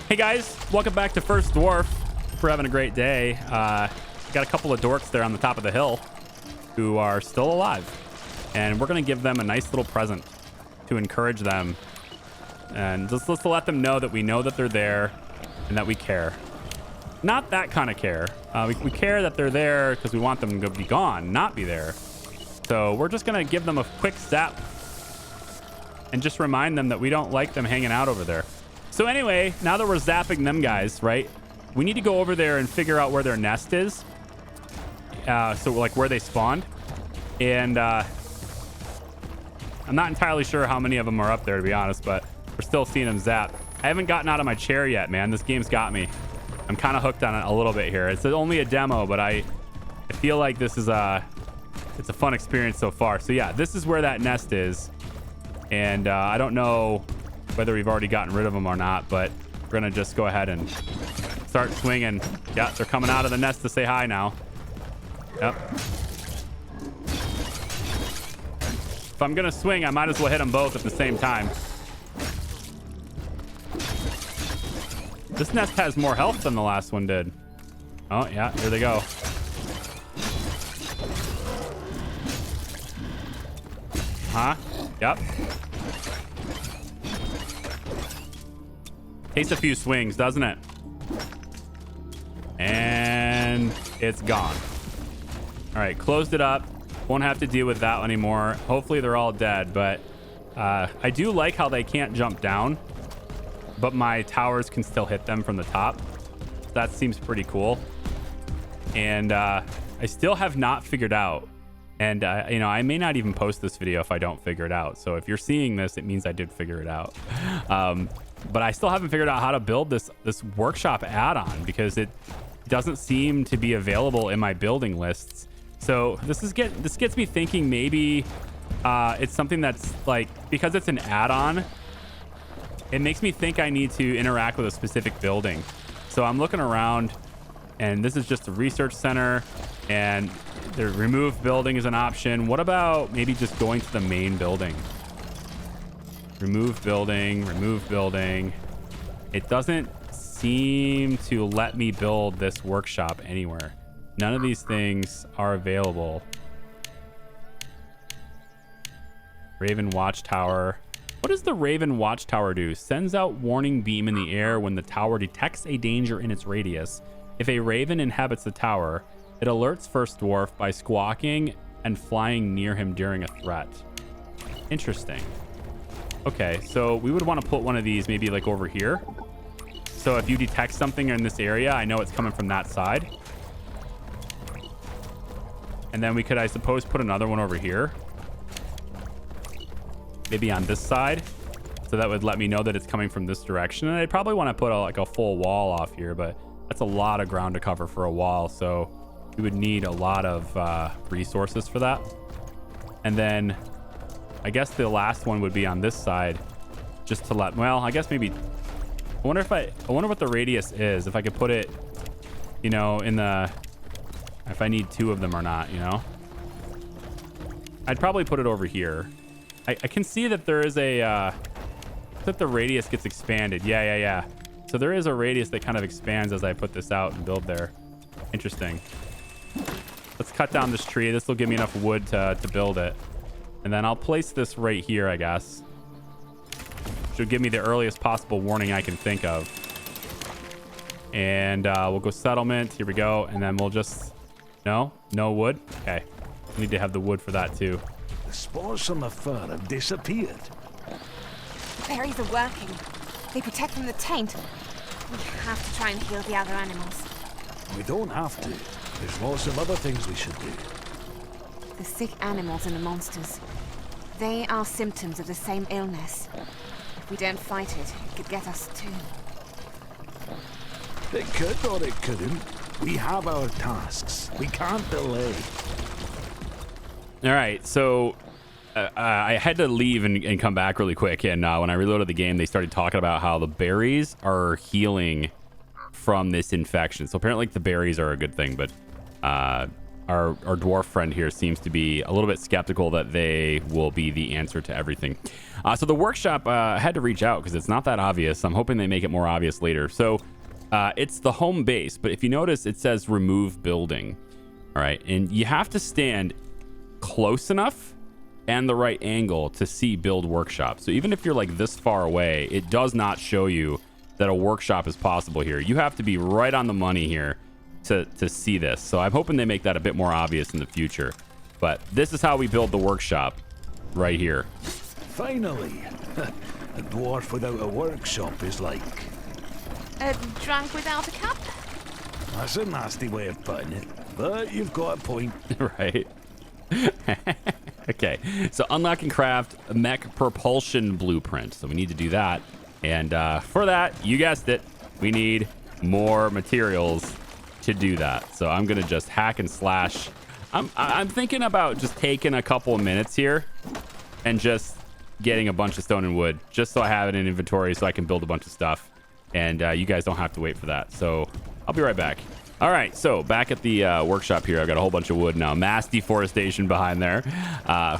Hey guys, welcome back to First Dwarf. We're having a great day. Got a couple of dorks there on the top of the hill who are still alive, and we're gonna give them a nice little present to encourage them, and just to let them know that we know that they're there and that we care. Not that kind of care. We care that they're there because we want them to be gone, not be there. So we're just gonna give them a quick zap and just remind them that we don't like them hanging out over there. So anyway, now that we're zapping them guys, right, we need to go over there and figure out where their nest is. So like where they spawned. And I'm not entirely sure how many of them are up there, to be honest, but we're still seeing them zap. I haven't gotten out of my chair yet, man. This game's got me. I'm kind of hooked on it a little bit here. It's only a demo, but I feel like this is it's a fun experience so far. So yeah, this is where that nest is. And I don't know whether we've already gotten rid of them or not, but we're gonna just go ahead and start swinging. Yeah, they're coming out of the nest to say hi now. Yep. If I'm gonna swing, I might as well hit them both at the same time. This nest has more health than the last one did. Oh yeah, here they go. Huh? Yep. Takes a few swings, doesn't it? And it's gone. All right, closed it up. Won't have to deal with that anymore. Hopefully they're all dead, but I do like how they can't jump down, but my towers can still hit them from the top. That seems pretty cool. And I still have not figured out, and you know, I may not even post this video if I don't figure it out. So if you're seeing this, it means I did figure it out. But I still haven't figured out how to build this workshop add-on, because it doesn't seem to be available in my building lists. So this gets me thinking maybe it's something that's like, because it's an add-on, it makes me think I need to interact with a specific building. So I'm looking around, and this is just a research center, and the remove building is an option. What about maybe just going to the main building? Remove building, remove building. It doesn't seem to let me build this workshop anywhere. None of these things are available. Raven Watchtower. What does the Raven Watchtower do? Sends out warning beam in the air when the tower detects a danger in its radius. If a raven inhabits the tower, it alerts First Dwarf by squawking and flying near him during a threat. Interesting. Okay, so we would want to put one of these maybe like over here. So if you detect something in this area, I know it's coming from that side. And then we could, I suppose, put another one over here. Maybe on this side. So that would let me know that it's coming from this direction. And I'd probably want to put like a full wall off here, but that's a lot of ground to cover for a wall. So we would need a lot of resources for that. And then I guess the last one would be on this side, just to let, well, I guess maybe, I wonder what the radius is, if I could put it, you know, in the, if I need two of them or not, you know. I'd probably put it over here. I can see that there is a, that the radius gets expanded. Yeah. So there is a radius that kind of expands as I put this out and build there. Interesting. Let's cut down this tree. This will give me enough wood to build it. And then I'll place this right here, I guess. Should give me the earliest possible warning I can think of. And we'll go settlement. Here we go. And then we'll just... No wood? Okay. Need to have the wood for that too. The spores from the fur have disappeared. The berries are working. They protect from the taint. We have to try and heal the other animals. We don't have to. There's lots of other things we should do. The sick animals and the monsters. They are symptoms of the same illness. If we don't fight it, it could get us too. It could or it couldn't. We have our tasks. We can't delay. All right, so I had to leave and come back really quick. And when I reloaded the game, they started talking about how the berries are healing from this infection. So apparently the berries are a good thing, but our dwarf friend here seems to be a little bit skeptical that they will be the answer to everything. So the workshop had to reach out because it's not that obvious. I'm hoping they make it more obvious later. So it's the home base, but if you notice, it says remove building. All right, and you have to stand close enough and the right angle to see build workshop. So even if you're like this far away, it does not show you that a workshop is possible here. You have to be right on the money here to see this. So I'm hoping they make that a bit more obvious in the future. But this is how we build the workshop right here. Finally, a dwarf without a workshop is like... A drunk without a cup? That's a nasty way of putting it, but you've got a point. Right. Okay, so unlock and craft a mech propulsion blueprint. So we need to do that. And for that, you guessed it, we need more materials to do that. So I'm gonna just hack and slash. I'm thinking about just taking a couple of minutes here and just getting a bunch of stone and wood, just so I have it in inventory so I can build a bunch of stuff. And you guys don't have to wait for that. So I'll be right back. All right, so back at the workshop here, I've got a whole bunch of wood now. Mass deforestation behind there.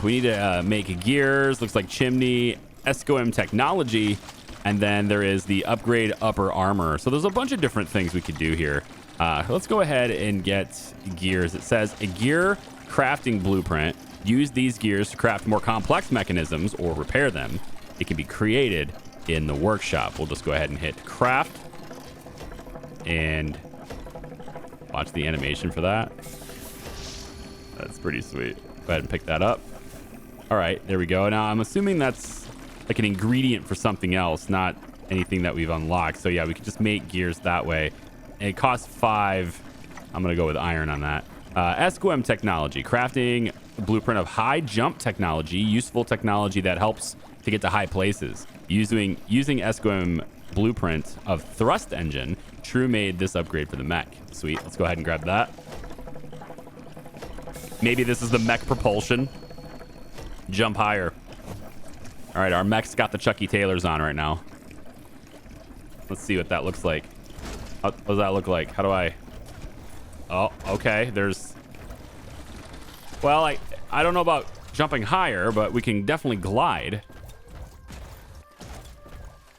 We need to make gears, looks like chimney, SCOM technology, and then there is the upgrade upper armor. So there's a bunch of different things we could do here. Let's go ahead and get gears. It says a gear crafting blueprint. Use these gears to craft more complex mechanisms or repair them. It can be created in the workshop. We'll just go ahead and hit craft and watch the animation for that. That's pretty sweet. Go ahead and pick that up. All right, there we go. Now I'm assuming that's like an ingredient for something else, not anything that we've unlocked. So yeah, we could just make gears that way. And it costs 5. I'm gonna go with iron on that. SQM technology, crafting a blueprint of high jump technology, useful technology that helps to get to high places. Using SQM blueprint of thrust engine, True made this upgrade for the mech. Sweet, let's go ahead and grab that. Maybe this is the mech propulsion. Jump higher. All right, our mech's got the Chucky Taylors on right now. Let's see what that looks like. What does that look like? How do I... Oh, okay, there's... Well, I don't know about jumping higher, but we can definitely glide.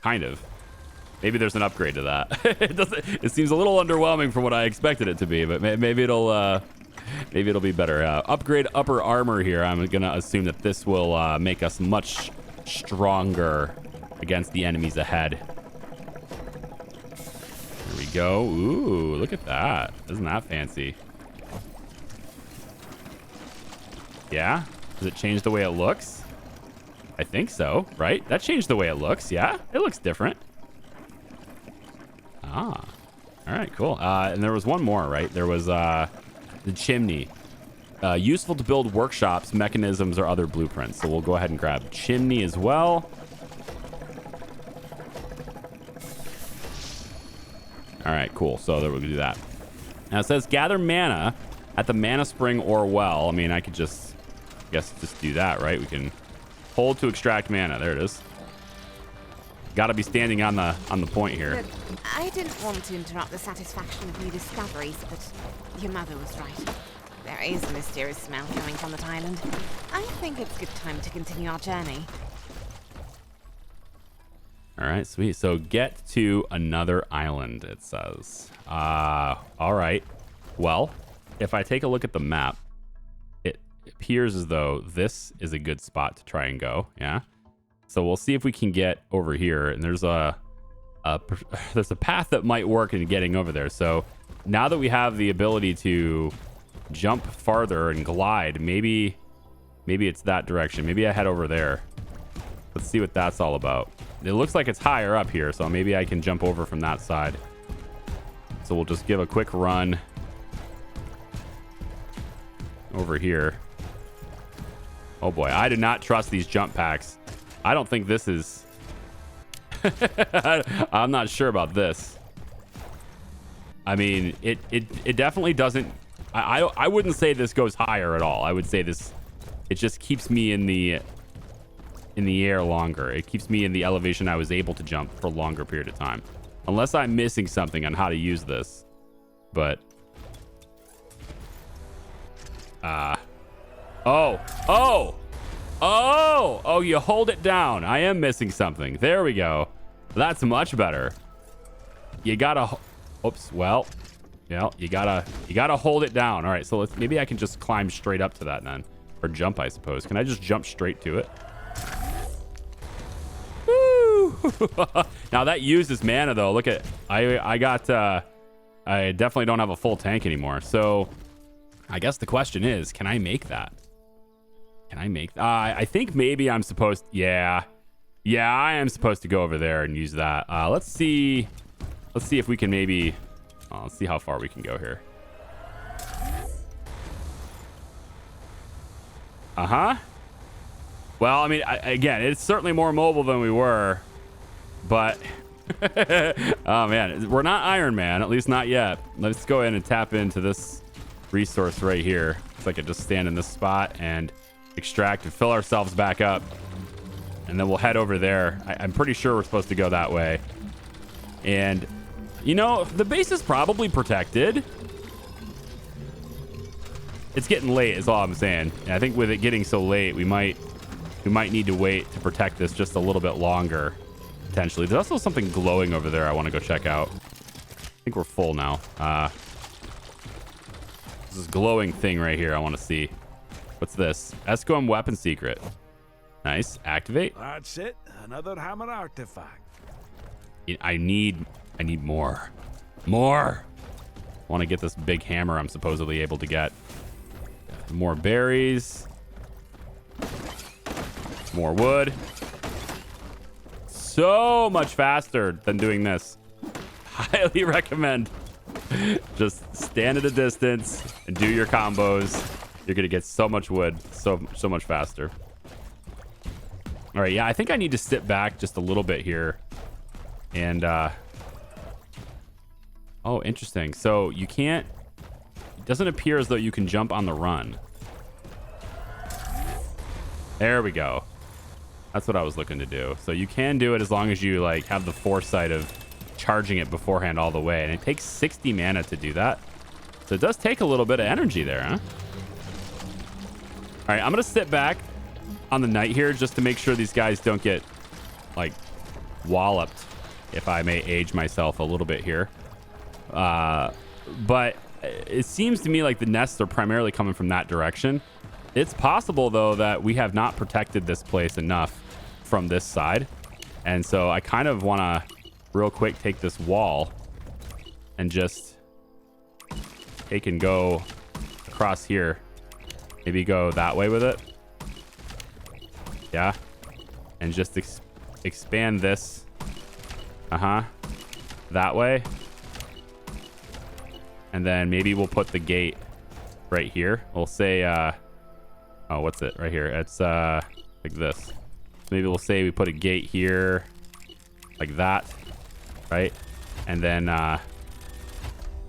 Kind of. Maybe there's an upgrade to that. It seems a little underwhelming from what I expected it to be, but maybe it'll be better. Upgrade upper armor here. I'm gonna assume that this will make us much stronger against the enemies ahead. There we go. Ooh, look at that. Isn't that fancy? Yeah? Does it change the way it looks? I think so, right? That changed the way it looks. Yeah, it looks different. Ah, all right, cool. And there was one more, right? There was the chimney. Useful to build workshops, mechanisms, or other blueprints. So we'll go ahead and grab chimney as well. All right, cool. So there we'll do that. Now it says gather mana at the mana spring or well. I mean, I could just, I guess, just do that, right? We can hold to extract mana. There it is. Got to be standing on the point here. Look, I didn't want to interrupt the satisfaction of new discoveries, but your mother was right. There is a mysterious smell coming from the island. I think it's good time to continue our journey. All right, sweet. So get to another island, it says. All right. Well, if I take a look at the map, it appears as though this is a good spot to try and go. Yeah. So we'll see if we can get over here. And there's a path that might work in getting over there. So now that we have the ability to jump farther and glide, maybe it's that direction. Maybe I head over there. Let's see what that's all about. It looks like it's higher up here, so maybe I can jump over from that side. So we'll just give a quick run over here. Oh boy, I do not trust these jump packs. I don't think this is... I'm not sure about this. I mean, it definitely doesn't... I wouldn't say this goes higher at all. I would say this... It just keeps me in the air longer. It keeps me in the elevation I was able to jump for a longer period of time. Unless I'm missing something on how to use this. But... Oh, you hold it down. I am missing something. There we go. That's much better. You gotta, oops, well, yeah, you gotta hold it down. All right, so maybe I can just climb straight up to that then, or jump, I suppose. Can I just jump straight to it? Woo! Now that uses mana though. Look at, I definitely don't have a full tank anymore. So I guess the question is, can I make that? Can I make, I think maybe I'm supposed, yeah, I am supposed to go over there and use that. Let's see if we can maybe, let's see how far we can go here. Well, I mean, again, it's certainly more mobile than we were, but oh man, we're not Iron Man, at least not yet. Let's go ahead and tap into this resource right here. If I could just stand in this spot and extract and fill ourselves back up, and then we'll head over there. I'm pretty sure we're supposed to go that way. And you know, the base is probably protected. It's getting late is all I'm saying. And I think with it getting so late, we might need to wait to protect this just a little bit longer, potentially. There's also something glowing over there I want to go check out. I think we're full now. This glowing thing right here I want to see. What's this? Escom weapon secret. Nice. Activate. That's it. Another hammer artifact. I need more. More. I want to get this big hammer I'm supposedly able to get. More berries. More wood. So much faster than doing this. Highly recommend. Just stand at a distance and do your combos. You're gonna get so much wood so much faster. All right, yeah, I think I need to sit back just a little bit here. And oh, interesting. So you can't, it doesn't appear as though you can jump on the run. There we go. That's what I was looking to do. So you can do it as long as you like have the foresight of charging it beforehand all the way. And it takes 60 mana to do that. So it does take a little bit of energy there, huh? All right, I'm gonna sit back on the knight here just to make sure these guys don't get like walloped, if I may age myself a little bit here. But it seems to me like the nests are primarily coming from that direction. It's possible though that we have not protected this place enough from this side, and so I kind of want to real quick take this wall and just take and go across here. Maybe go that way with it. Yeah. And just expand this. That way. And then maybe we'll put the gate right here. We'll say, oh, what's it? Right here. It's like this. So maybe we'll say we put a gate here like that. Right? And then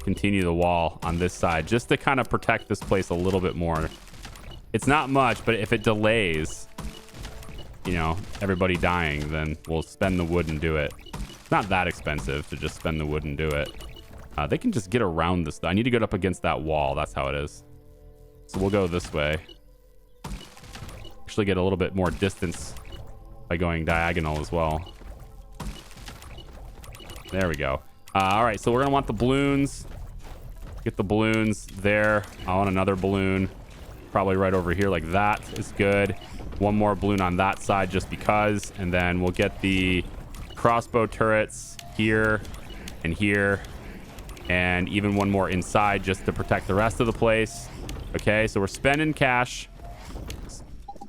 continue the wall on this side just to kind of protect this place a little bit more. It's not much, but if it delays, you know, everybody dying, then we'll spend the wood and do it. It's not that expensive to just spend the wood and do it. They can just get around this. I need to get up against that wall. That's how it is. So we'll go this way. Actually get a little bit more distance by going diagonal as well. There we go. All right, so we're gonna want the balloons. Get the balloons there. I want another balloon. Probably right over here like that is good. One more balloon on that side just because. And then we'll get the crossbow turrets here and here. And even one more inside just to protect the rest of the place. Okay, so we're spending cash.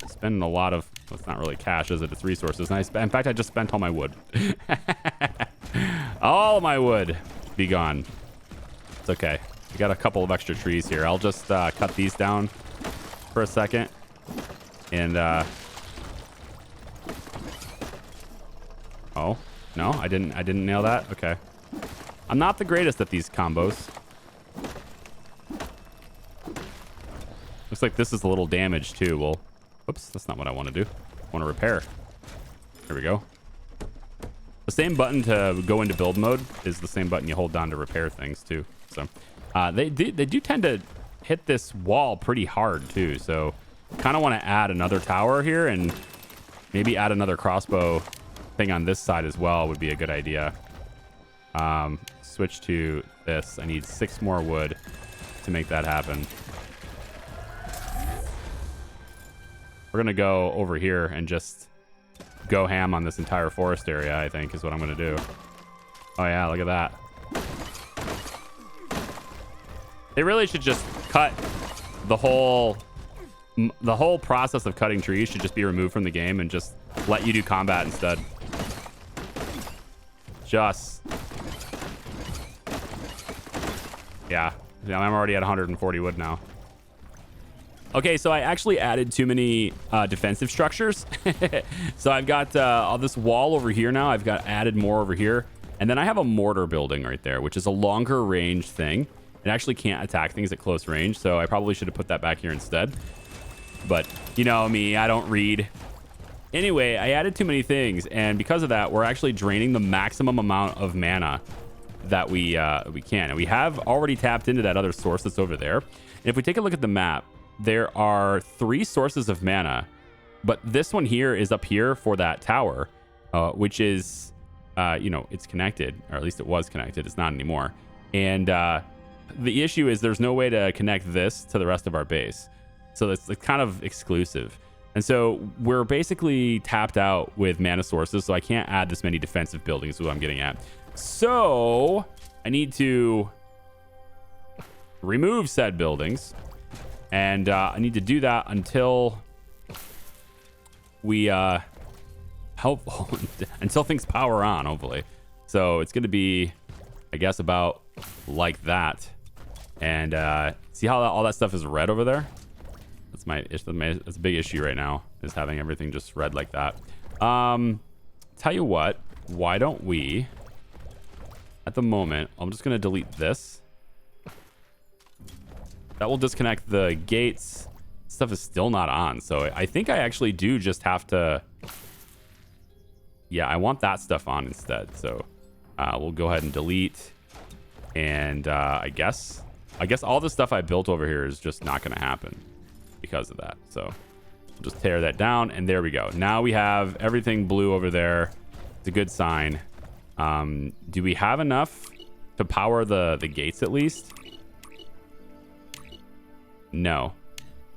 Spending a lot of, well, it's not really cash, is it? It's resources. And in fact, I just spent all my wood. All of my wood be gone. It's okay. We got a couple of extra trees here. I'll just cut these down for a second. And oh, no, I didn't nail that. Okay. I'm not the greatest at these combos. Looks like this is a little damaged too. Well, oops, that's not what I want to do. I want to repair. There we go. The same button to go into build mode is the same button you hold down to repair things too. So they do tend to hit this wall pretty hard too. So kind of want to add another tower here and maybe add another crossbow thing on this side as well would be a good idea. Switch to this. I need 6 more wood to make that happen. We're going to go over here and just go ham on this entire forest area, I think, is what I'm going to do. Oh, yeah, look at that. They really should just cut the whole process of cutting trees should just be removed from the game and just let you do combat instead. Yeah, I'm already at 140 wood now. Okay, so I actually added too many defensive structures. So I've got all this wall over here now. I've got added more over here. And then I have a mortar building right there, which is a longer range thing. It actually can't attack things at close range, so I probably should have put that back here instead. But you know me, I don't read. Anyway, I added too many things, and because of that, we're actually draining the maximum amount of mana that we can. And we have already tapped into that other source that's over there. And if we take a look at the map, there are 3 sources of mana, but this one here is up here for that tower, which is, you know, it's connected, or at least it was connected. It's not anymore. And the issue is there's no way to connect this to the rest of our base. So it's kind of exclusive. And so we're basically tapped out with mana sources, so I can't add this many defensive buildings is what I'm getting at. So I need to remove said buildings. And I need to do that until we until things power on, hopefully. So it's going to be, I guess, about like that. And see how all that stuff is red over there? That's a big issue right now, is having everything just red like that. Tell you what, why don't we, at the moment, I'm just going to delete this. That will disconnect the gates. Stuff is still not on. So I think I actually do just have to... Yeah, I want that stuff on instead. So we'll go ahead and delete. And I guess all the stuff I built over here is just not going to happen because of that. So we'll just tear that down. And there we go. Now we have everything blue over there. It's a good sign. Do we have enough to power the gates at least? No,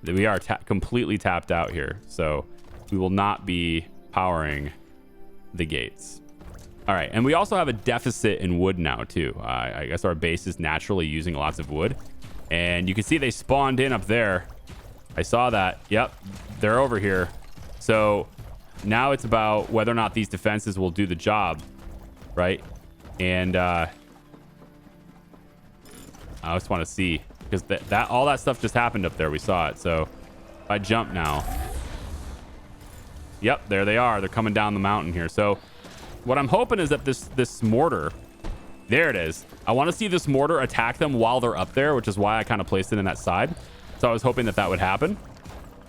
we are completely tapped out here, so we will not be powering the gates. All right, and we also have a deficit in wood now too. I guess our base is naturally using lots of wood, and you can see they spawned in up there. I saw that. Yep, they're over here. So now it's about whether or not these defenses will do the job, right? And I just want to see. Because all that stuff just happened up there. We saw it. So if I jump now. Yep, there they are. They're coming down the mountain here. So what I'm hoping is that this mortar, there it is. I want to see this mortar attack them while they're up there, which is why I kind of placed it in that side. So I was hoping that would happen.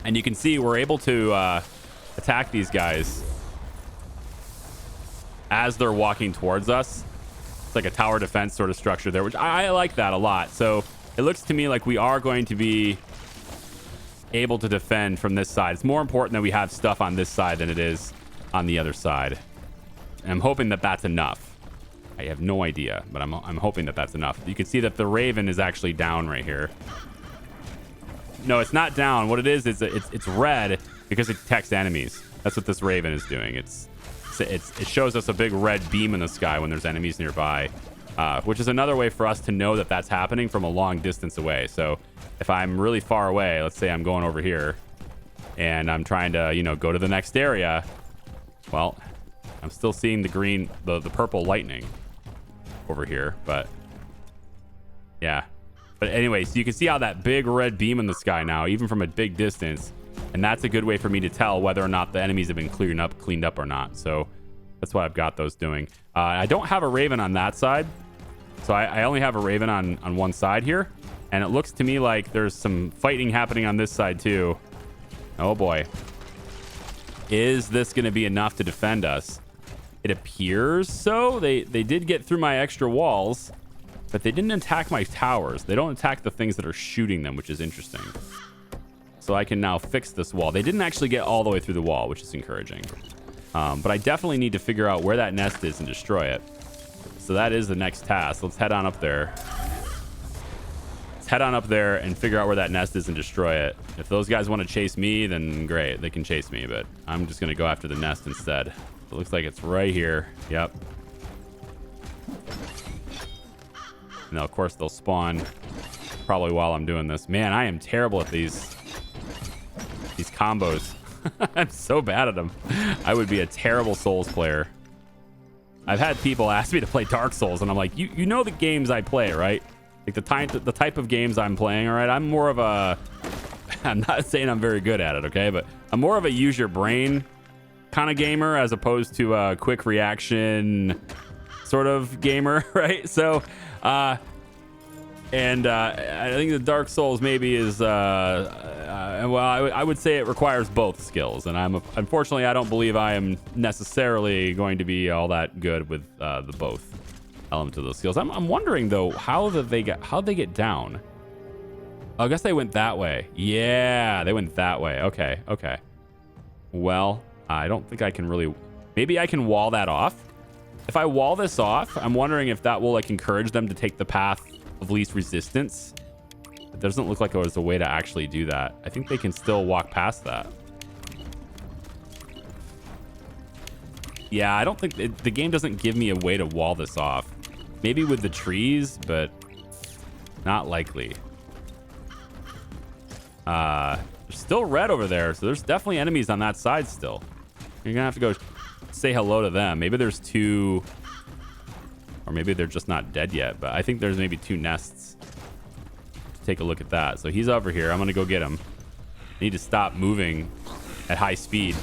And you can see we're able to attack these guys as they're walking towards us. It's like a tower defense sort of structure there, which I like that a lot. So it looks to me like we are going to be able to defend from this side. It's more important that we have stuff on this side than it is on the other side. And I'm hoping that that's enough. I have no idea, but I'm hoping that that's enough. You can see that the Raven is actually down right here. No, it's not down. What it is it's red because it detects enemies. That's what this Raven is doing. It shows us a big red beam in the sky when there's enemies nearby. Which is another way for us to know that that's happening from a long distance away. So if I'm really far away, let's say I'm going over here and I'm trying to, you know, go to the next area. Well, I'm still seeing the green, the purple lightning over here, but yeah. But anyway, so you can see how that big red beam in the sky now, even from a big distance. And that's a good way for me to tell whether or not the enemies have been cleaned up or not. So that's why I've got those doing. I don't have a Raven on that side. So I only have a Raven on one side here. And it looks to me like there's some fighting happening on this side too. Oh boy. Is this going to be enough to defend us? It appears so. They did get through my extra walls. But they didn't attack my towers. They don't attack the things that are shooting them, which is interesting. So I can now fix this wall. They didn't actually get all the way through the wall, which is encouraging. But I definitely need to figure out where that nest is and destroy it. So that is the next task. Let's head on up there. Let's head on up there and figure out where that nest is and destroy it. If those guys want to chase me, then great. They can chase me, but I'm just going to go after the nest instead. It looks like it's right here. Yep. Now, of course, they'll spawn probably while I'm doing this. Man, I am terrible at these combos. I'm so bad at them. I would be a terrible Souls player. I've had people ask me to play Dark Souls, and I'm like, you know the games I play, right? Like the type of games I'm playing, all right? I'm more of a... I'm not saying I'm very good at it, okay? But I'm more of a use your brain kind of gamer as opposed to a quick reaction sort of gamer, right? So, I think the Dark Souls maybe is, well, I would say it requires both skills, and unfortunately, I don't believe I am necessarily going to be all that good with the both elements of those skills. I'm wondering though, how'd they get down? I guess they went that way. Yeah, they went that way. Okay. Well, I don't think I can really. Maybe I can wall that off. If I wall this off, I'm wondering if that will like encourage them to take the path of least resistance. It doesn't look like there was a way to actually do that. I think they can still walk past that. Yeah, I don't think the game doesn't give me a way to wall this off. Maybe with the trees, but not likely. There's still red over there, so there's definitely enemies on that side still. You're gonna have to go say hello to them. Maybe there's two, or maybe they're just not dead yet, but I think there's maybe two nests. Take a look at that. So he's over here. I'm gonna go get him. Need to stop moving at high speed.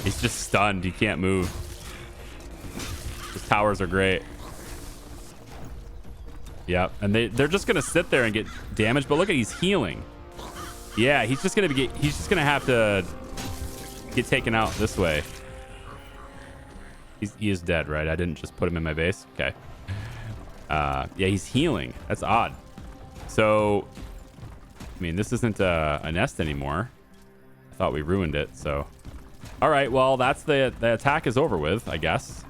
He's just stunned. He can't move. His towers are great. Yep, and they're just gonna sit there and get damaged. But look at, he's healing. Yeah, he's just gonna have to get taken out this way. He is dead, right? I didn't just put him in my base. Okay. Yeah, he's healing. That's odd. So, I mean, this isn't a nest anymore. I thought we ruined it. So, all right. Well, that's the attack is over with, I guess.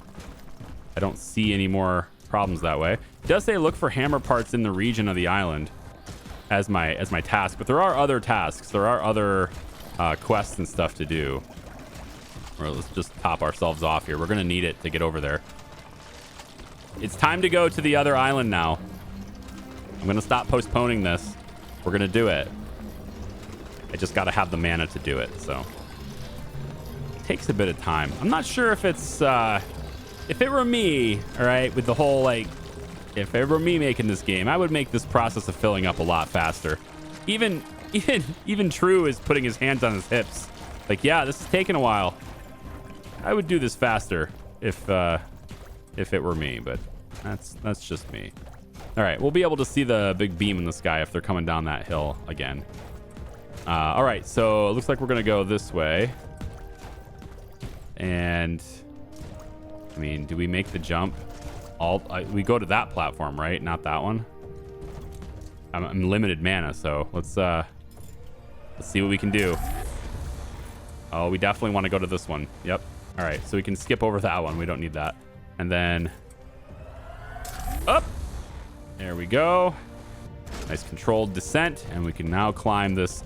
I don't see any more problems that way. It does say look for hammer parts in the region of the island as my task, but there are other tasks. There are other quests and stuff to do. Or let's just top ourselves off here. We're gonna need it to get over there. It's time to go to the other island now. I'm gonna stop postponing this. We're gonna do it. I just gotta have the mana to do it, so it takes a bit of time. I'm not sure if it's if it were me, all right, with the whole like, if it were me making this game, I would make this process of filling up a lot faster. Even True is putting his hands on his hips. Like, yeah, this is taking a while. I would do this faster if it were me, but that's just me. All right, we'll be able to see the big beam in the sky if they're coming down that hill again. All right, so it looks like we're gonna go this way. And I mean, do we make the jump? We go to that platform, right? Not that one. I'm limited mana, so let's see what we can do. Oh, we definitely want to go to this one. Yep. All right, so we can skip over that one. We don't need that. And then up. There we go. Nice controlled descent, and we can now climb this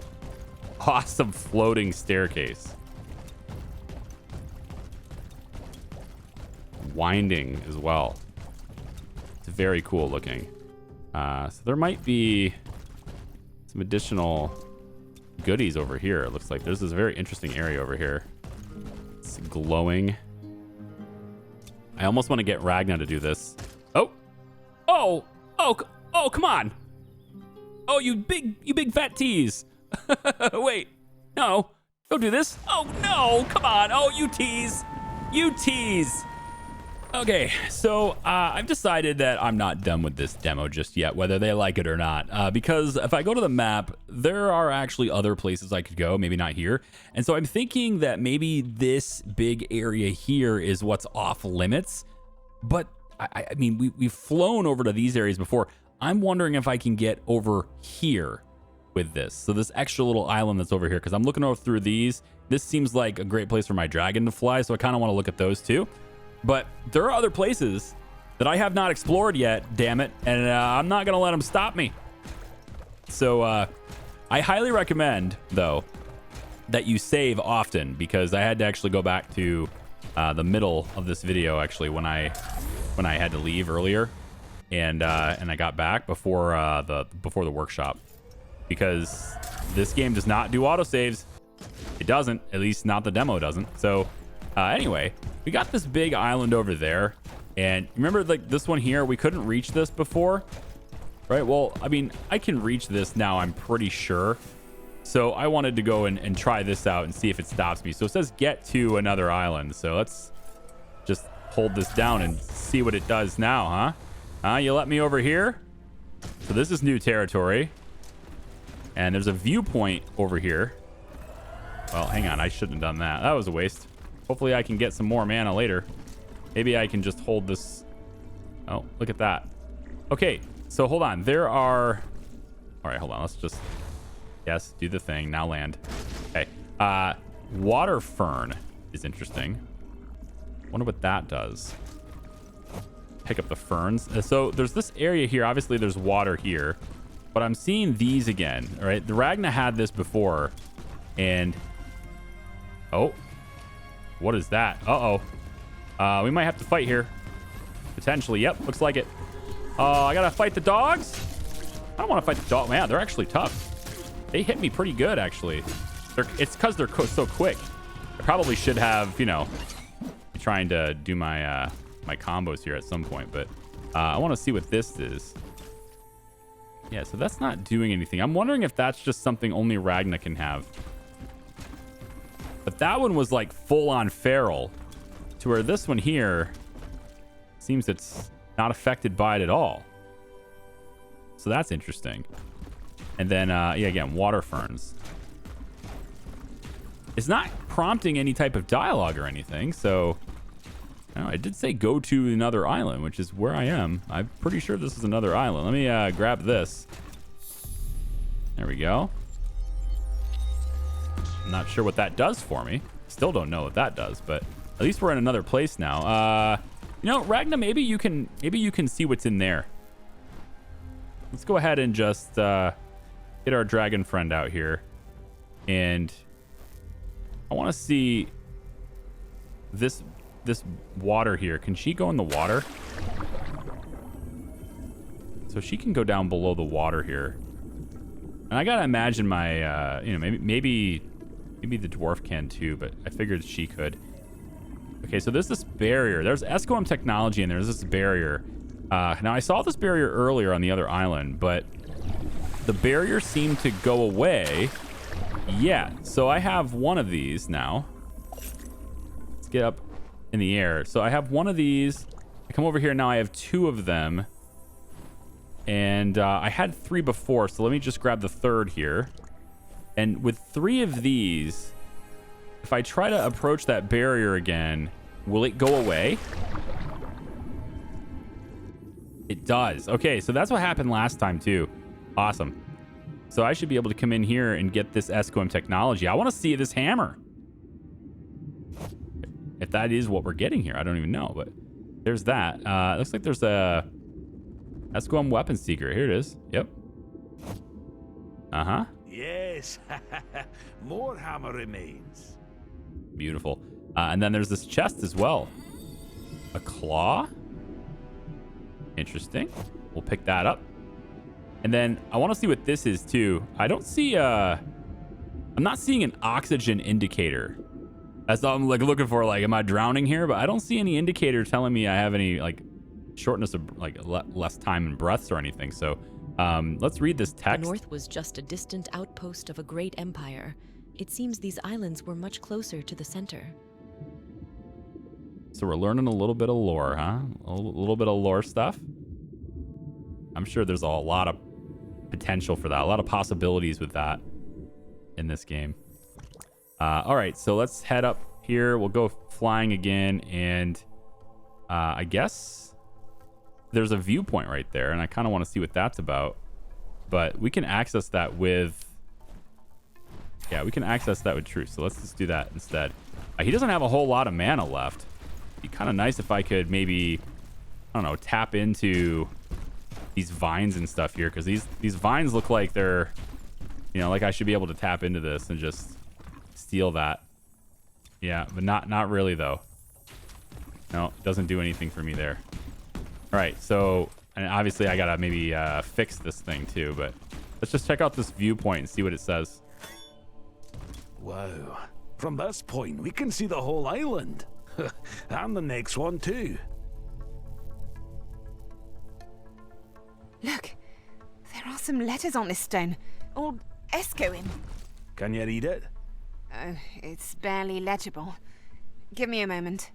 awesome floating staircase. Winding as well. It's very cool looking. So there might be some additional goodies over here. It looks like there's this very interesting area over here. It's glowing. I almost want to get Ragnar to do this. Oh, come on. Oh, you big fat tease. Wait, no, don't do this. Oh no, come on. Oh, you tease. Okay, so I've decided that I'm not done with this demo just yet, whether they like it or not, because if I go to the map, there are actually other places I could go, maybe not here. And so I'm thinking that maybe this big area here is what's off limits, but I mean, we've flown over to these areas before. I'm wondering if I can get over here with this. So this extra little island that's over here, because I'm looking over through these. This seems like a great place for my dragon to fly, so I kind of want to look at those too. But there are other places that I have not explored yet, damn it, and I'm not going to let them stop me. So I highly recommend, though, that you save often, because I had to actually go back to the middle of this video actually when I had to leave earlier, and I got back before the workshop, because this game does not do autosaves. It doesn't, at least not the demo doesn't. So anyway, we got this big island over there, and remember, like, this one here, we couldn't reach this before, right? Well, I mean, I can reach this now, I'm pretty sure. So I wanted to go and try this out and see if it stops me. So it says get to another island. So let's just hold this down and see what it does now, huh? You let me over here. So this is new territory. And there's a viewpoint over here. Well, hang on. I shouldn't have done that. That was a waste. Hopefully I can get some more mana later. Maybe I can just hold this. Oh, look at that. Okay, so hold on. There are... All right, hold on. Let's just... Yes, do the thing. Now land. Okay. Water fern is interesting. Wonder what that does. Pick up the ferns. So there's this area here. Obviously, there's water here. But I'm seeing these again. All right. The Ragna had this before. And... Oh. What is that? Uh-oh. We might have to fight here. Potentially. Yep. Looks like it. Oh, I gotta fight the dogs? I don't want to fight the dog. Man, they're actually tough. They hit me pretty good, actually. It's because they're so quick. I probably should have, you know, be trying to do my my combos here at some point. But I want to see what this is. Yeah, so that's not doing anything. I'm wondering if that's just something only Ragna can have. But that one was like full-on feral. To where this one here seems it's not affected by it at all. So that's interesting. And then, yeah, again, water ferns. It's not prompting any type of dialogue or anything, so... No, it did say go to another island, which is where I am. I'm pretty sure this is another island. Let me grab this. There we go. I'm not sure what that does for me. Still don't know what that does, but at least we're in another place now. You know, Ragna, maybe you can see what's in there. Let's go ahead and just... get our dragon friend out here, and I want to see this water here. Can she go in the water? So she can go down below the water here, and I gotta imagine my you know, maybe the dwarf can too, but I figured she could. Okay, so there's this barrier. There's SCOM technology, and there's this barrier. Now I saw this barrier earlier on the other island, but the barrier seemed to go away. Yeah, so I have one of these now. Let's get up in the air. So I have one of these. I come over here now. I have two of them. And I had three before, so let me just grab the third here. And with three of these, if I try to approach that barrier again, will it go away? It does. Okay, so that's what happened last time too. Awesome. So I should be able to come in here and get this SCOM technology. I want to see this hammer. If that is what we're getting here, I don't even know, but there's that. Looks like there's a SCOM weapon seeker. Here it is. Yep. Uh-huh. Yes. More hammer remains. Beautiful. And then there's this chest as well. A claw. Interesting. We'll pick that up. And then I want to see what this is too. I don't see I'm not seeing an oxygen indicator. That's all I'm like looking for. Like, am I drowning here? But I don't see any indicator telling me I have any like shortness of like less time and breaths or anything. So let's read this text. The north was just a distant outpost of a great empire. It seems these islands were much closer to the center. So we're learning a little bit of lore, huh? A little bit of lore stuff. I'm sure there's a lot of potential for that. A lot of possibilities with that in this game. All right, so let's head up here. We'll go flying again, and I guess there's a viewpoint right there, and I kind of want to see what that's about. But we can access that with... Yeah, we can access that with truth. So let's just do that instead. He doesn't have a whole lot of mana left. It'd be kind of nice if I could maybe, I don't know, tap into these vines and stuff here, because these vines look like they're, you know, like I should be able to tap into this and just steal that. Yeah, but not really though. No, it doesn't do anything for me there. All right, so and obviously I gotta maybe fix this thing too, but let's just check out this viewpoint and see what it says. Wow. From this point, we can see the whole island. And the next one too. Look, there are some letters on this stone, all Esco in. Can you read it? Oh, it's barely legible. Give me a moment.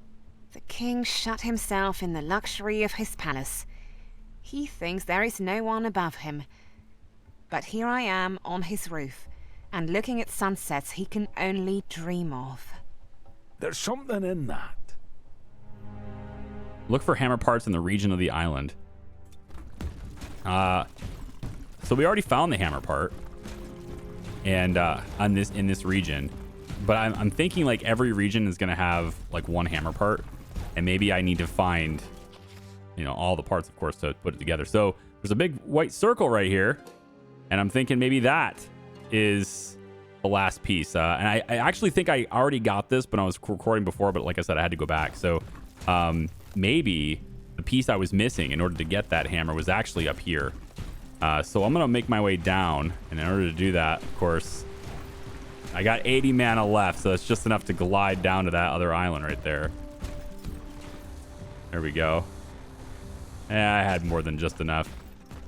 The king shut himself in the luxury of his palace. He thinks there is no one above him. But here I am on his roof, and looking at sunsets he can only dream of. There's something in that. Look for hammer parts in the region of the island. So we already found the hammer part, and in this region. But I'm thinking like every region is gonna have like one hammer part, and maybe I need to find, you know, all the parts, of course, to put it together. So there's a big white circle right here, and I'm thinking maybe that is the last piece. And I actually think I already got this, but I was recording before. But like I said, I had to go back. So maybe the piece I was missing in order to get that hammer was actually up here. So I'm gonna make my way down, and in order to do that, of course, I got 80 mana left, so it's just enough to glide down to that other island right there. There we go. I had more than just enough,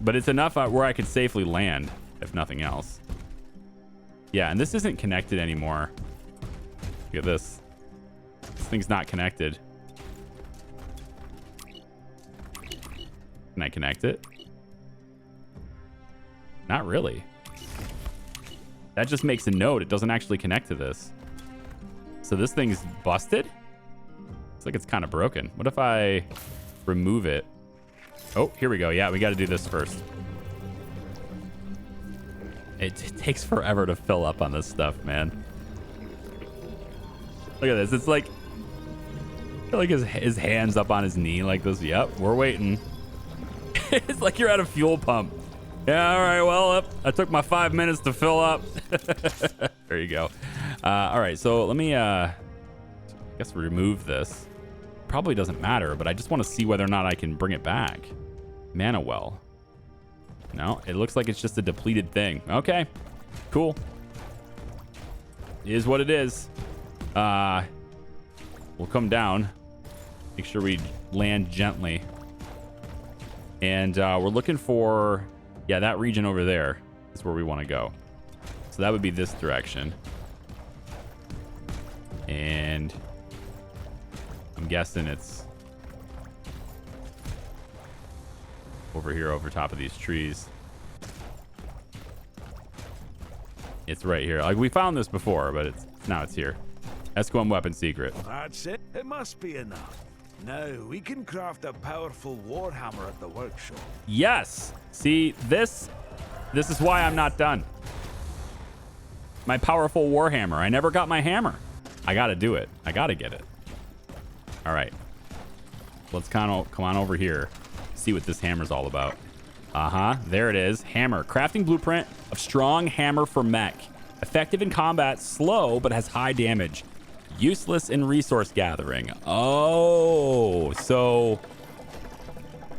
but it's enough where I could safely land, if nothing else. Yeah, and this isn't connected anymore. Look at this. This thing's not connected. Can I connect it? Not really. That just makes a note. It doesn't actually connect to this. So this thing's busted? It's like it's kind of broken. What if I remove it? Oh, here we go. Yeah, we got to do this first. It takes forever to fill up on this stuff, man. Look at this. It's like his hand's up on his knee like this. Yep, we're waiting. It's like you're at a fuel pump. Yeah, all right, well, I took my 5 minutes to fill up. There you go. All right, so let me, I guess, remove this. Probably doesn't matter, but I just want to see whether or not I can bring it back. Mana well. No, it looks like it's just a depleted thing. Okay, cool. It is what it is. We'll come down. Make sure we land gently. And we're looking for... Yeah, that region over there is where we want to go. So that would be this direction. And I'm guessing it's over here, over top of these trees. It's right here. Like, we found this before, but now it's here. SQM weapon secret. That's it. It must be enough. Now we can craft a powerful Warhammer at the workshop. Yes. See, this is why I'm not done. My powerful Warhammer. I never got my hammer. I got to do it. I got to get it. All right. Let's kind of come on over here. See what this hammer's all about. There it is. Hammer. Crafting blueprint of strong hammer for mech. Effective in combat, slow, but has high damage. Useless in resource gathering. Oh, so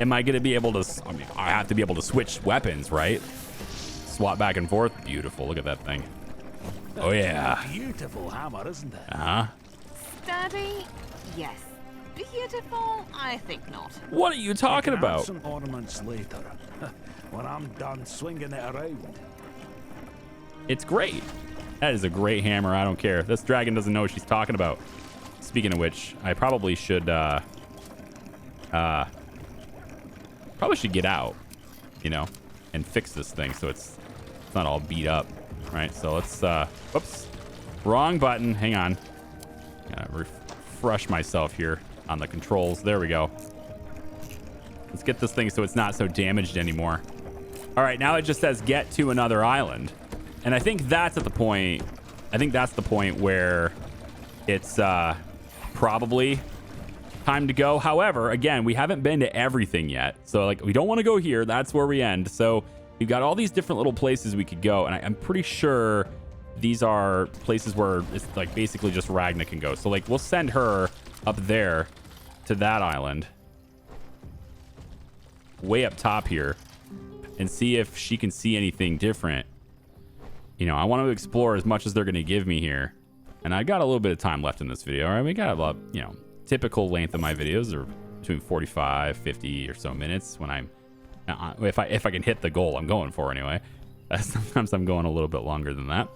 am I going to be able to... I mean, I have to be able to switch weapons, right? Swap back and forth. Beautiful. Look at that thing. Oh, yeah. Beautiful hammer, isn't it? Sturdy? Yes. Beautiful? I think not. What are you talking I can add about? some ornaments later. When I'm done swinging it around. It's great. That is a great hammer. I don't care. This dragon doesn't know what she's talking about. Speaking of which, I probably should get out, you know, and fix this thing so it's not all beat up, right? So let's, whoops, wrong button. Hang on. Gotta refresh myself here on the controls. There we go. Let's get this thing so it's not so damaged anymore. All right, now it just says get to another island. And I think that's at the point, I think that's the point where it's probably time to go. However, again, we haven't been to everything yet. So like, we don't want to go here. That's where we end. So we've got all these different little places we could go. And I'm pretty sure these are places where it's like basically just Ragna can go. So like, we'll send her up there to that island way up top here and see if she can see anything different. You know, I want to explore as much as they're going to give me here. And I got a little bit of time left in this video. All right, we got about, you know, typical length of my videos are between 45, 50 or so minutes when I'm, if I can hit the goal I'm going for anyway. Sometimes I'm going a little bit longer than that.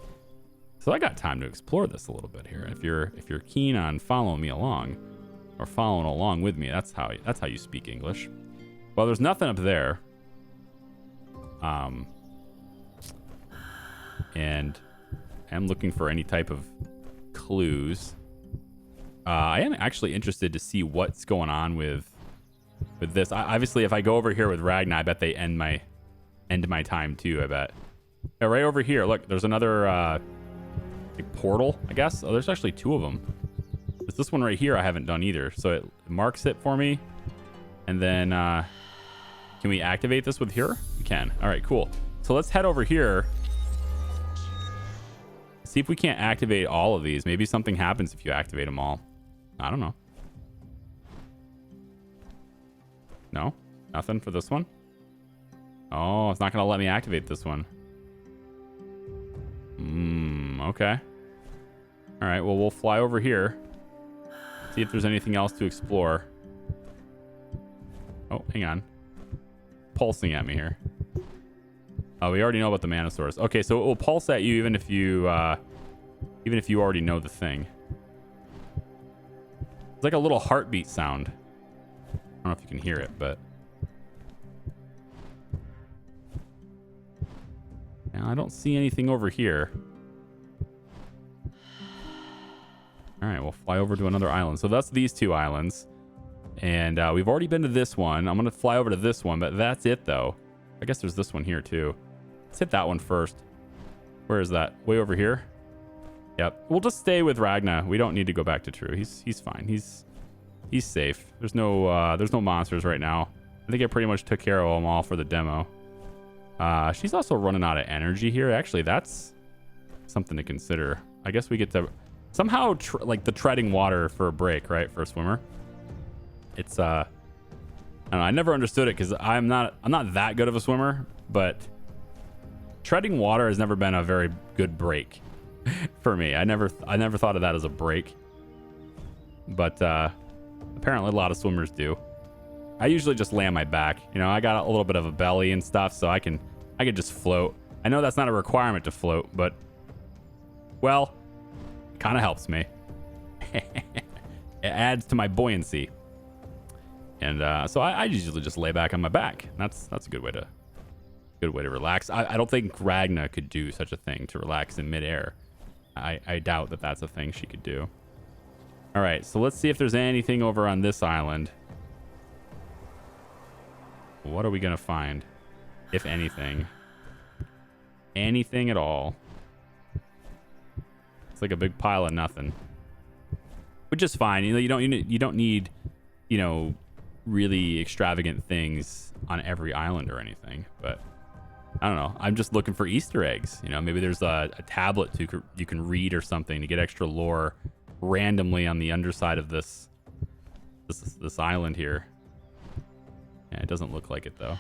So I got time to explore this a little bit here. If you're keen on following me along or following along with me, that's how you speak English. Well, there's nothing up there. And I'm looking for any type of clues. I am actually interested to see what's going on with this. Obviously, if I go over here with Ragna, I bet they end my time too. I bet. Yeah, right over here. Look, there's another like portal, I guess. Oh, there's actually two of them. There's this one right here I haven't done either. So it marks it for me. And then can we activate this with here? We can. All right, cool. So let's head over here. See if we can't activate all of these. Maybe something happens if you activate them all. I don't know. No? Nothing for this one? Oh, it's not going to let me activate this one. Okay. All right, well, we'll fly over here. See if there's anything else to explore. Oh, hang on. Pulsing at me here. Oh, we already know about the Manosaurus. Okay, so it will pulse at you even if you already know the thing. It's like a little heartbeat sound. I don't know if you can hear it, but now I don't see anything over here. All right, we'll fly over to another island. So that's these two islands, and we've already been to this one. I'm gonna fly over to this one, but that's it though. I guess there's this one here too. Let's hit that one first. Where is that? Way over here? Yep. We'll just stay with Ragna. We don't need to go back to True. He's fine. He's safe. There's no monsters right now. I think I pretty much took care of them all for the demo. She's also running out of energy here. Actually, that's something to consider. I guess we get to somehow like the treading water for a break, right? For a swimmer. It's I don't know. I never understood it because I'm not that good of a swimmer, but treading water has never been a very good break for me. I never thought of that as a break, but apparently a lot of swimmers do. I usually just lay on my back. You know, I got a little bit of a belly and stuff, so I can just float. I know that's not a requirement to float, but well, it kind of helps me. It adds to my buoyancy, and so I usually just lay back on my back. That's a good way to relax. I don't think Ragna could do such a thing to relax in midair. I doubt that that's a thing she could do. All right, so let's see if there's anything over on this island. What are we gonna find, if anything? Anything at all? It's like a big pile of nothing, which is fine. You know, you don't need, you know, really extravagant things on every island or anything, but I don't know. I'm just looking for Easter eggs. You know, maybe there's a tablet you can read or something to get extra lore randomly on the underside of this island here. Yeah, it doesn't look like it though.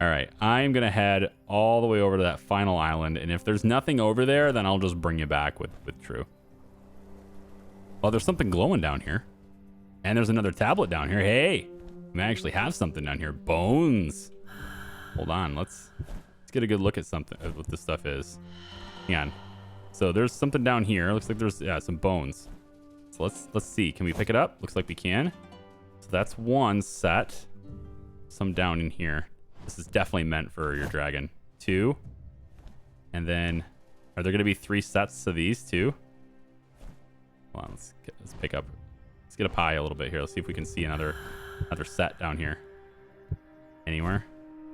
All right, I'm gonna head all the way over to that final island, and if there's nothing over there, then I'll just bring you back with True. Well, there's something glowing down here, and there's another tablet down here. Hey, we actually have something down here. Bones. Hold on, let's get a good look at something, what this stuff is. Hang on. So there's something down here. Looks like there's some bones. So let's see. Can we pick it up? Looks like we can. So that's one set. Some down in here. This is definitely meant for your dragon. 2. And then are there going to be 3 sets of these too? Hold on, let's get a pie a little bit here. Let's see if we can see another set down here. Anywhere?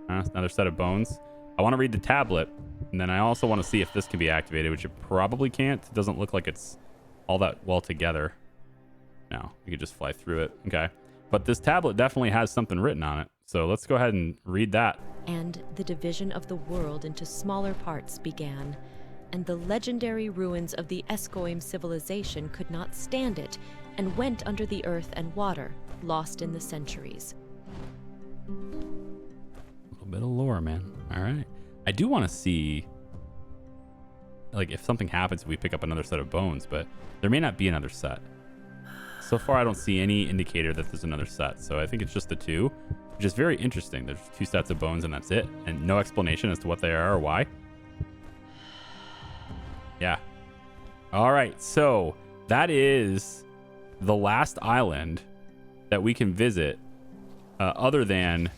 Another set of bones. I want to read the tablet, and then I also want to see if this can be activated, which it probably can't. It doesn't look like it's all that well together. No, you could just fly through it. Okay. But this tablet definitely has something written on it. So let's go ahead and read that. And the division of the world into smaller parts began, and the legendary ruins of the Escoim civilization could not stand it, and went under the earth and water, lost in the centuries. A little bit of lore, man. All right. I do want to see, like, if something happens if we pick up another set of bones, but there may not be another set. So far, I don't see any indicator that there's another set, so I think it's just the two, which is very interesting. There's 2 sets of bones, and that's it, and no explanation as to what they are or why. Yeah. All right, so that is the last island that we can visit, other than,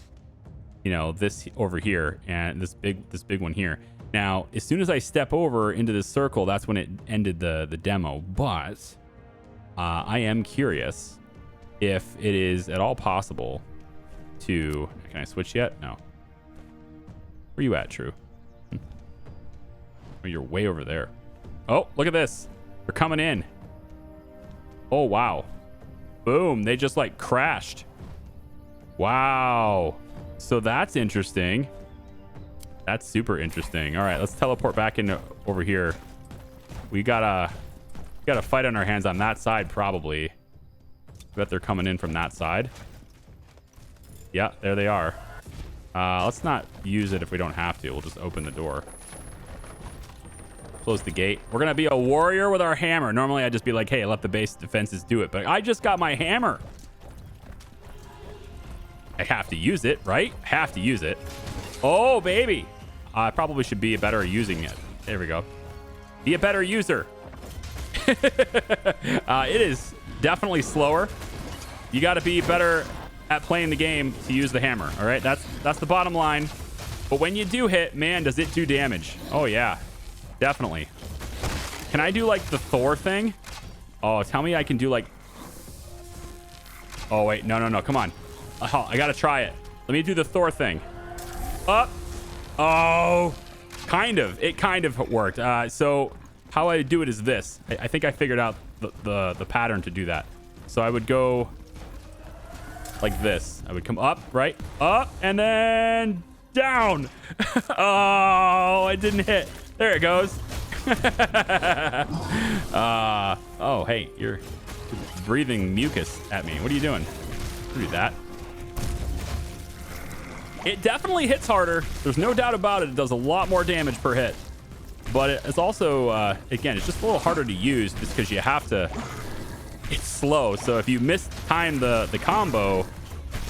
you know, this over here and this big one here. Now, as soon as I step over into this circle, that's when it ended the demo. But I am curious if it is at all possible to. Can I switch yet? No. Where you at, True? Oh, you're way over there. Oh, look at this. They're coming in. Oh, wow. Boom. They just like crashed. Wow. So that's interesting. That's super interesting. All right, let's teleport back into over here. We got a fight on our hands on that side, probably. Bet they're coming in from that side. Yeah, there they are. Let's not use it if we don't have to. We'll just open the door. Close the gate. We're gonna be a warrior with our hammer. Normally I'd just be like, hey, let the base defenses do it, but I just got my hammer. I have to use it, right? Have to use it. Oh, baby. I probably should be better at using it. There we go. Be a better user. It is definitely slower. You got to be better at playing the game to use the hammer. All right, that's the bottom line. But when you do hit, man, does it do damage? Oh yeah, definitely. Can I do like the Thor thing? Oh, tell me I can do like. Oh wait, no, come on. Oh, I gotta try it. Let me do the Thor thing. Up. Oh, kind of. It kind of worked. So how I do it is this. I think I figured out the pattern to do that. So I would go like this. I would come up, right? Up, and then down. Oh, it didn't hit. There it goes. Oh, hey, you're breathing mucus at me. What are you doing? Do that. It definitely hits harder. There's no doubt about it. It does a lot more damage per hit. But it's also, again, it's just a little harder to use just because you have to. It's slow. So if you mistime the combo,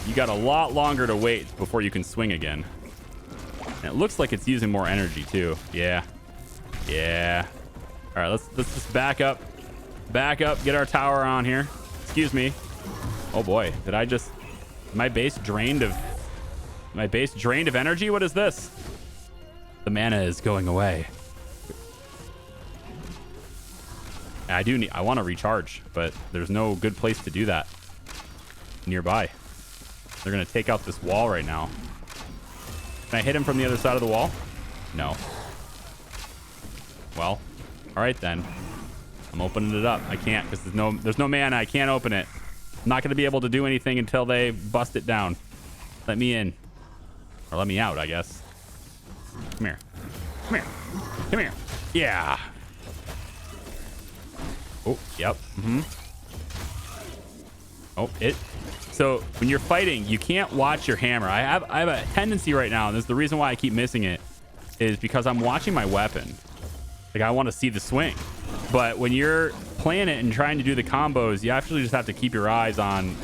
you got a lot longer to wait before you can swing again. And it looks like it's using more energy too. Yeah. All right, let's just back up. Get our tower on here. Excuse me. Oh boy, did I just? My base drained of energy? What is this? The mana is going away. I want to recharge, but there's no good place to do that nearby. They're going to take out this wall right now. Can I hit him from the other side of the wall? No. Well, all right then. I'm opening it up. I can't because there's no mana. I can't open it. I'm not going to be able to do anything until they bust it down. Let me in. Or let me out, I guess. Come here. Yeah. Oh, yep. Oh, so when you're fighting, you can't watch your hammer. I have a tendency right now, and this is the reason why I keep missing it, is because I'm watching my weapon. Like, I want to see the swing. But when you're playing it and trying to do the combos, you actually just have to keep your eyes on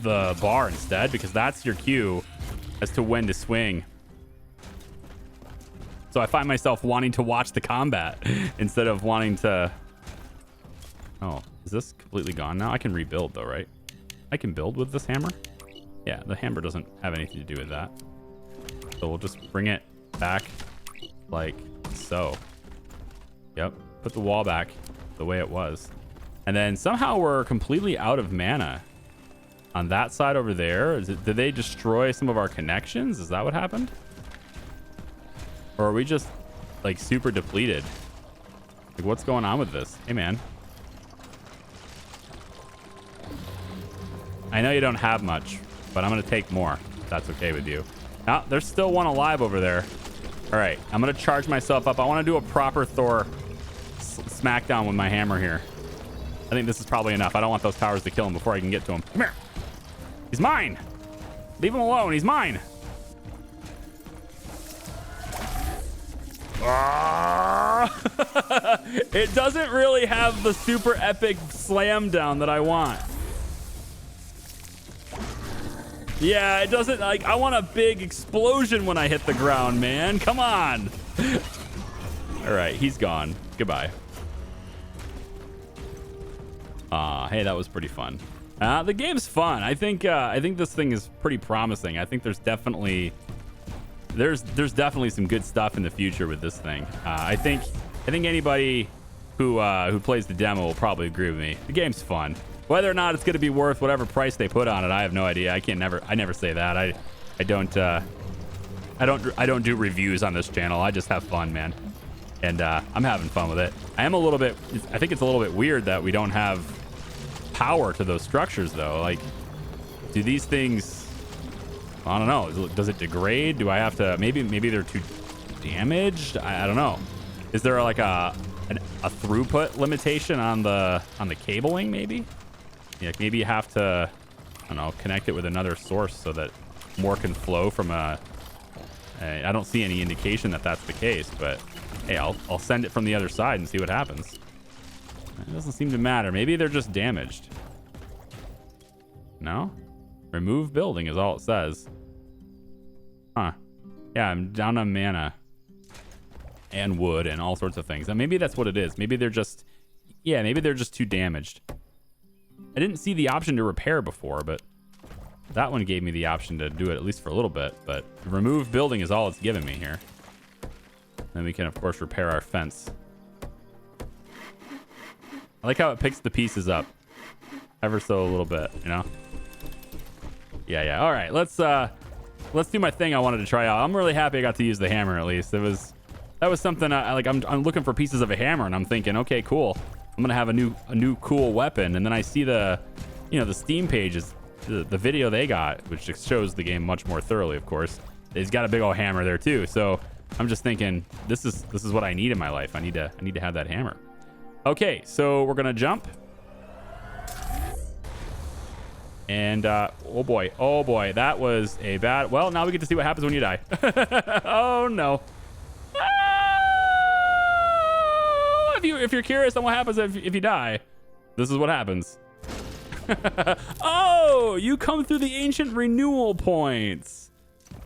the bar instead, because that's your cue as to when to swing. So I find myself wanting to watch the combat instead of wanting to. Oh, is this completely gone now? I can rebuild though, right? I can build with this hammer. Yeah, the hammer doesn't have anything to do with that. So we'll just bring it back like so. Yep, put the wall back the way it was. And then somehow we're completely out of mana on that side over there. Did they destroy some of our connections? Is that what happened? Or are we just like super depleted? Like, what's going on with this? Hey, man. I know you don't have much, but I'm going to take more. If that's okay with you. Now, there's still one alive over there. All right, I'm going to charge myself up. I want to do a proper Thor smackdown with my hammer here. I think this is probably enough. I don't want those towers to kill him before I can get to him. Come here. He's mine. Leave him alone. He's mine. It doesn't really have the super epic slam down that I want. Yeah, it doesn't. Like, I want a big explosion when I hit the ground, man. Come on. All right, he's gone. Goodbye. Hey, that was pretty fun. The game's fun. I think this thing is pretty promising. I think there's definitely some good stuff in the future with this thing. I think anybody who plays the demo will probably agree with me. The game's fun. Whether or not it's going to be worth whatever price they put on it, I have no idea. I never say that. I don't do reviews on this channel. I just have fun, man. And I'm having fun with it. I think it's a little bit weird that we don't have power to those structures, though. Like, do these things, I don't know, does it degrade? Do I have to, maybe they're too damaged? I don't know. Is there like a throughput limitation on the cabling? Maybe, yeah, maybe you have to, I don't know, connect it with another source so that more can flow from I don't see any indication that that's the case, but hey, I'll send it from the other side and see what happens. It doesn't seem to matter. Maybe they're just damaged. No? Remove building is all it says. Huh. Yeah, I'm down on mana. And wood and all sorts of things. And maybe that's what it is. Maybe they're just... Yeah, maybe they're just too damaged. I didn't see the option to repair before, but... That one gave me the option to do it at least for a little bit. But remove building is all it's giving me here. Then we can, of course, repair our fence. I like how it picks the pieces up ever so a little bit, you know? Yeah. All right, let's do my thing I wanted to try out. I'm really happy I got to use the hammer at least. That was something I'm looking for pieces of a hammer and I'm thinking, okay, cool. I'm gonna have a new cool weapon, and then I see the Steam pages, the video they got, which shows the game much more thoroughly, of course. It's got a big old hammer there too, so I'm just thinking this is what I need in my life. I need to have that hammer. Okay, so we're gonna jump. And oh boy, that was a bad. Well, now we get to see what happens when you die. Oh no. Ah! If you're curious on what happens if you die, this is what happens. Oh, you come through the ancient renewal points.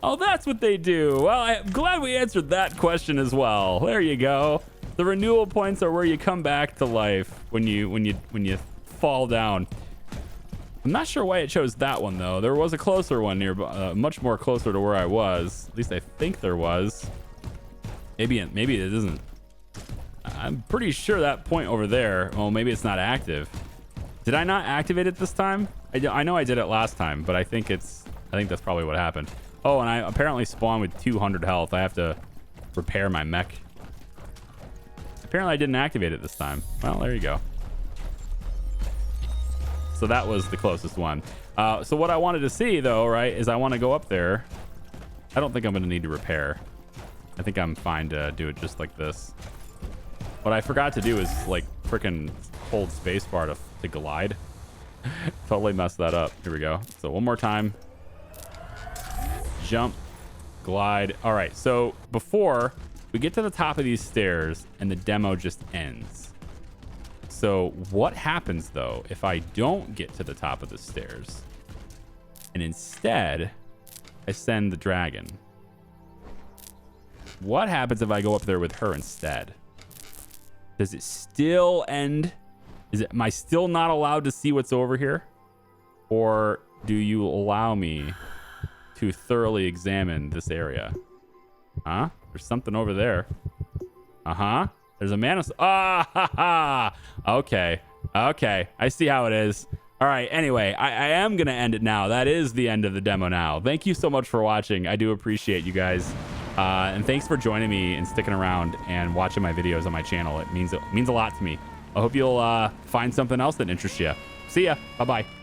Oh, that's what they do. Well, I'm glad we answered that question as well. There you go. The renewal points are where you come back to life when you fall down. I'm not sure why it chose that one though. There was a closer one near, much more closer to where I was. At least I think there was. Maybe it isn't. I'm pretty sure that point over there. Well, maybe it's not active. Did I not activate it this time? I know I did it last time, but I think that's probably what happened. Oh, and I apparently spawned with 200 health. I have to repair my mech. Apparently I didn't activate it this time. Well, there you go. So that was the closest one. So what I wanted to see though, right, is I want to go up there. I don't think I'm going to need to repair. I think I'm fine to do it just like this. What I forgot to do is like freaking hold spacebar to glide. Totally messed that up. Here we go. So one more time. Jump, glide. All right, so before we get to the top of these stairs and the demo just ends. So what happens though if I don't get to the top of the stairs and instead I send the dragon? What happens if I go up there with her instead? Does it still end? Am I still not allowed to see what's over here? Or do you allow me to thoroughly examine this area? Huh? There's something over there. Uh-huh. There's a man. Ah, ha, ha. Okay. Okay, I see how it is. All right, anyway, I am going to end it now. That is the end of the demo now. Thank you so much for watching. I do appreciate you guys. And thanks for joining me and sticking around and watching my videos on my channel. It means a lot to me. I hope you'll find something else that interests you. See ya. Bye-bye.